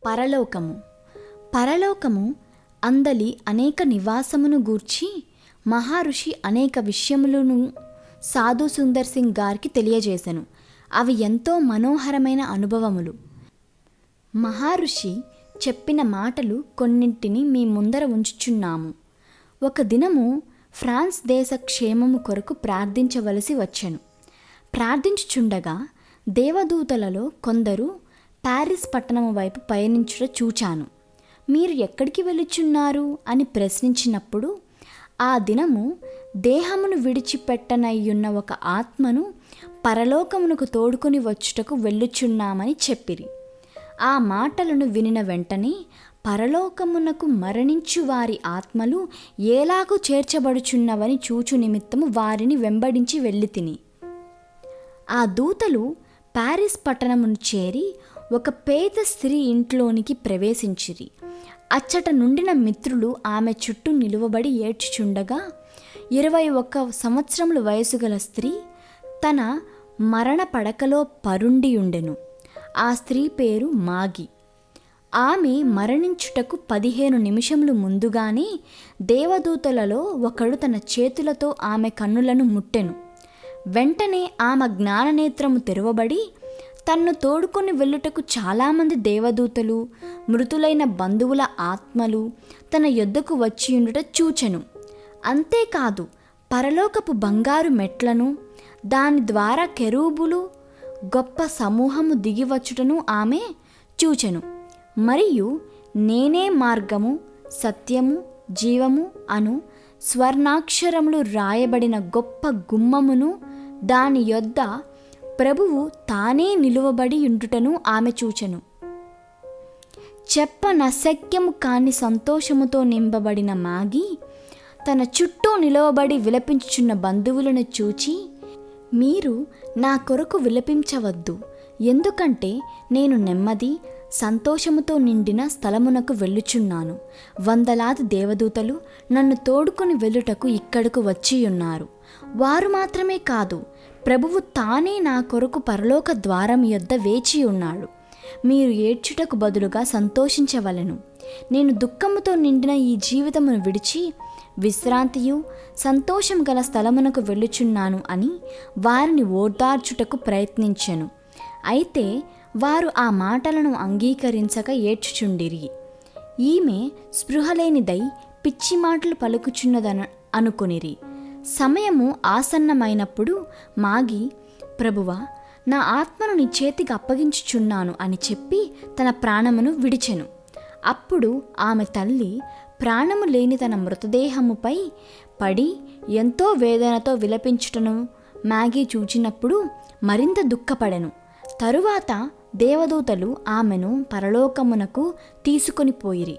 పరలోకము. పరలోకము అందలి అనేక నివాసమును గూర్చి మహారుషి అనేక విషయములను సాధు సుందర్ సింగ్ గారికి తెలియజేశను. అవి ఎంతో మనోహరమైన అనుభవములు. మహారుషి చెప్పిన మాటలు కొన్నింటిని మీ ముందర ఉంచుచున్నాము. ఒక దినము ఫ్రాన్స్ దేశ క్షేమము కొరకు ప్రార్థించవలసి వచ్చెను. ప్రార్థించుచుండగా దేవదూతలలో కొందరు ప్యారిస్ పట్టణము వైపు పయనించుట చూచాను. మీరు ఎక్కడికి వెళ్ళుచున్నారు అని ప్రశ్నించినప్పుడు ఆ దినము దేహమును విడిచిపెట్టనయ్యున్న ఒక ఆత్మను పరలోకమునకు తోడుకొని వచ్చుటకు వెళ్ళుచున్నామని చెప్పిరి. ఆ మాటలను వినిన వెంటనే పరలోకమునకు మరణించు వారి ఆత్మలు ఏలాగూ చేర్చబడుచున్నవని చూచు నిమిత్తము వారిని వెంబడించి వెళ్ళితిని. ఆ దూతలు ప్యారిస్ పట్టణమును చేరి ఒక పేద స్త్రీ ఇంట్లోనికి ప్రవేశించిరి. అచ్చట నుండిన మిత్రులు ఆమె చుట్టూ నిలువబడి ఏడ్చుచుండగా 21 సంవత్సరముల వయసు గల స్త్రీ తన మరణ పడకలో పరుండి ఉండెను. ఆ స్త్రీ పేరు మాగి. ఆమె మరణించుటకు 15 నిమిషములు ముందుగానే దేవదూతలలో ఒకడు తన చేతులతో ఆమె కన్నులను ముట్టెను. వెంటనే ఆమె జ్ఞాననేత్రము తెరవబడి తన్ను తోడుకొని వెళ్ళుటకు చాలామంది దేవదూతలు, మృతులైన బంధువుల ఆత్మలు తన యొద్దకు వచ్చియుండుట చూచెను. అంతేకాదు పరలోకపు బంగారు మెట్లను, దాని ద్వారా కెరూబులు గొప్ప సమూహము దిగివచ్చుటను ఆమె చూచెను. మరియు నేనే మార్గము, సత్యము, జీవము అను స్వర్ణాక్షరములు రాయబడిన గొప్ప గుమ్మమును, దాని యొద్ద ప్రభువు తానే నిలువబడి ఉండుటను ఆమె చూచెను. చెప్పనశక్యము కాని సంతోషముతో నింపబడిన మాగి తన చుట్టూ నిలవబడి విలపించుచున్న బంధువులను చూచి, మీరు నా కొరకు విలపించవద్దు, ఎందుకంటే నేను నెమ్మది సంతోషముతో నిండిన స్థలమునకు వెళ్ళుచున్నాను. వందలాది దేవదూతలు నన్ను తోడుకొని వెళ్ళుటకు ఇక్కడకు వచ్చియున్నారు. వారు మాత్రమే కాదు, ప్రభువు తానే నా కొరకు పరలోక ద్వారం యొద్ద వేచి ఉన్నాడు. మీరు ఏడ్చుటకు బదులుగా సంతోషించవలెను. నేను దుఃఖముతో నిండిన ఈ జీవితమును విడిచి విశ్రాంతియు సంతోషం గల స్థలమునకు వెళ్ళుచున్నాను అని వారిని ఓదార్చుటకు ప్రయత్నించెను. అయితే వారు ఆ మాటలను అంగీకరించక ఏడ్చుచుండిరి. ఈమె స్పృహలేనిదై పిచ్చి మాటలు పలుకుచున్నదని అనుకొనిరి. సమయము ఆసన్నమైనప్పుడు మాగి, ప్రభువా, నా ఆత్మను నీ చేతికి అప్పగించుచున్నాను అని చెప్పి తన ప్రాణమును విడిచెను. అప్పుడు ఆమె తల్లి ప్రాణము లేని తన మృతదేహముపై పడి ఎంతో వేదనతో విలపించుటను మ్యాగీ చూచినప్పుడు మరింత దుఃఖపడెను. తరువాత దేవదూతలు ఆమెను పరలోకమునకు తీసుకొని పోయిరి.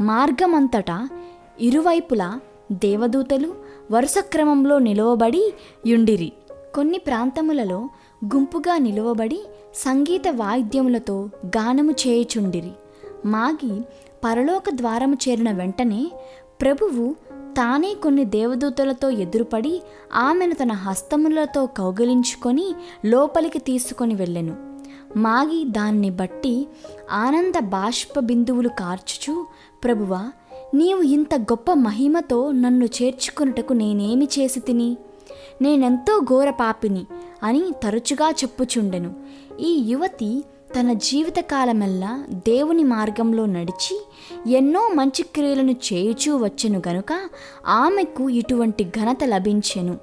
మార్గమంతటా ఇరువైపులా దేవదూతలు వరుస క్రమంలో నిలువబడి యుండిరి. కొన్ని ప్రాంతములలో గుంపుగా నిలువబడి సంగీత వాయిద్యములతో గానము చేయుచుండిరి. మాగి పరలోక ద్వారము చేరిన వెంటనే ప్రభువు తానే కొన్ని దేవదూతలతో ఎదురుపడి ఆమెను తన హస్తములతో కౌగిలించుకొని లోపలికి తీసుకొని వెళ్ళెను. మాగి దాన్ని బట్టి ఆనంద బాష్ప బిందువులు కార్చుచు, ప్రభువా, నీవు ఇంత గొప్ప మహిమతో నన్ను చేర్చుకొనుటకు నేనేమి చేసి తిని? నేనెంతో ఘోర పాపిని అని తరచుగా చెప్పుచుండెను. ఈ యువతి తన జీవితకాలమెల్లా దేవుని మార్గంలో నడిచి ఎన్నో మంచి క్రియలను చేయుచూ వచ్చెను గనుక ఆమెకు ఇటువంటి ఘనత లభించెను.